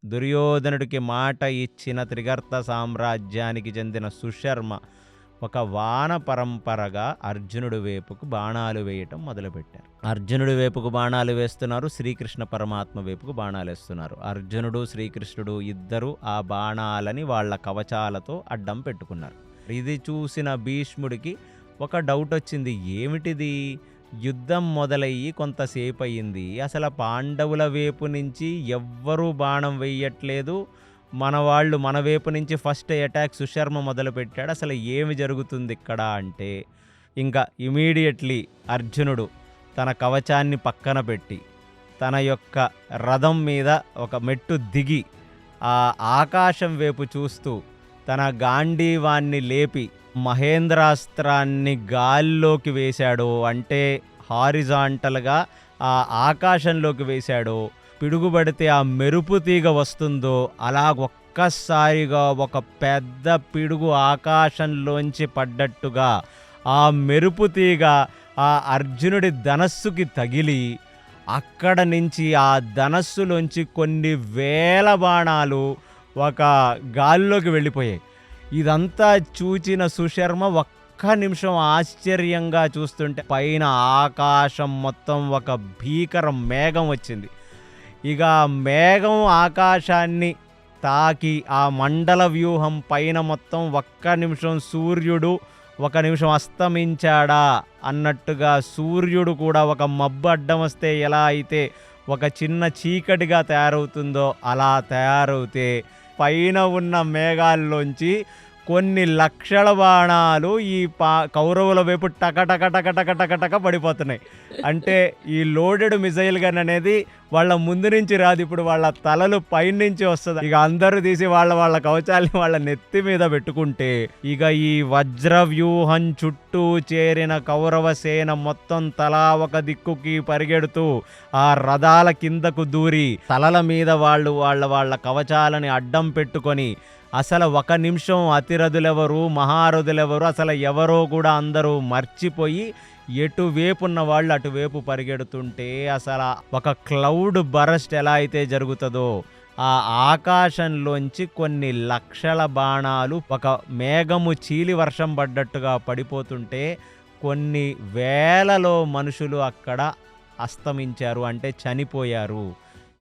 దుర్యోధనుడికి మాట ఇచ్చిన త్రిగర్త సామ్రాజ్యానికి చెందిన సుశర్మ ఒక వాన పరంపరగా అర్జునుడి వైపుకు బాణాలు వేయటం మొదలుపెట్టారు. అర్జునుడి వైపుకు బాణాలు వేస్తున్నారు, శ్రీకృష్ణ పరమాత్మ వైపుకు బాణాలు వేస్తున్నారు. అర్జునుడు శ్రీకృష్ణుడు ఇద్దరు ఆ బాణాలని వాళ్ళ కవచాలతో అడ్డం పెట్టుకున్నారు. ఇది చూసిన భీష్ముడికి ఒక డౌట్ వచ్చింది. ఏమిటిది? యుద్ధం మొదలయ్యి కొంతసేపు అయ్యింది, అసలు పాండవుల వైపు నుంచి ఎవ్వరూ బాణం వెయ్యట్లేదు, మన వాళ్ళు మన వైపు నుంచి ఫస్ట్ అటాక్ సుశర్మ మొదలుపెట్టాడు, అసలు ఏమి జరుగుతుంది ఇక్కడ అంటే ఇంకా ఇమీడియట్లీ అర్జునుడు తన కవచాన్ని పక్కన పెట్టి తన యొక్క రథం మీద ఒక మెట్టు దిగి ఆ ఆకాశం వైపు చూస్తూ తన గాంధీవాన్ని లేపి మహేంద్రాస్త్రాన్ని గాల్లోకి వేశాడు. అంటే హారిజాంటల్గా ఆ ఆకాశంలోకి వేశాడు. పిడుగుబడితే ఆ మెరుపు తీగ వస్తుందో అలా ఒక్కసారిగా ఒక పెద్ద పిడుగు ఆకాశంలోంచి పడ్డట్టుగా ఆ మెరుపు తీగ ఆ అర్జునుడి ధనస్సుకి తగిలి అక్కడ నుంచి ఆ ధనస్సులోంచి కొన్ని వేల బాణాలు ఒక గాల్లోకి వెళ్ళిపోయాయి. ఇదంతా చూచిన సుశర్మ ఒక్క నిమిషం ఆశ్చర్యంగా చూస్తుంటే పైన ఆకాశం మొత్తం ఒక భీకర మేఘం వచ్చింది. ఇక మేఘం ఆకాశాన్ని తాకి ఆ మండల వ్యూహం పైన మొత్తం ఒక్క నిమిషం సూర్యుడు ఒక నిమిషం అస్తమించాడా అన్నట్టుగా సూర్యుడు కూడా ఒక మబ్బు అడ్డం వస్తే ఎలా అయితే ఒక చిన్న చీకటిగా తయారవుతుందో అలా తయారవుతే పైన ఉన్న మేఘాల్లోంచి కొన్ని లక్షల బాణాలు ఈ కౌరవుల వైపు టక పడిపోతున్నాయి. అంటే ఈ లోడెడ్ మిజైల్ గన్ అనేది వాళ్ళ ముందు నుంచి రాదు, ఇప్పుడు వాళ్ళ తలలు పైనుంచి వస్తుంది. ఇక అందరూ తీసి వాళ్ళ కవచాల్ని వాళ్ళ నెత్తి మీద పెట్టుకుంటే ఇక ఈ వజ్ర వ్యూహం చుట్టూ చేరిన కౌరవ సేన మొత్తం తలా ఒక దిక్కుకి పరిగెడుతూ ఆ రథాల కిందకు దూరి తలల మీద వాళ్ళ కవచాలని అడ్డం పెట్టుకొని అసలు ఒక నిమిషం అతిరథులెవరు మహారథులెవరు అసలు ఎవరో కూడా అందరూ మర్చిపోయి ఎటువైపున్న వాళ్ళు అటువైపు పరిగెడుతుంటే అసలు ఒక క్లౌడ్ బరస్ట్ ఎలా అయితే జరుగుతుందో ఆ ఆకాశంలోంచి కొన్ని లక్షల బాణాలు ఒక మేఘము చీలి వర్షం పడ్డట్టుగా పడిపోతుంటే కొన్ని వేలలో మనుషులు అక్కడ అస్తమించారు, అంటే చనిపోయారు.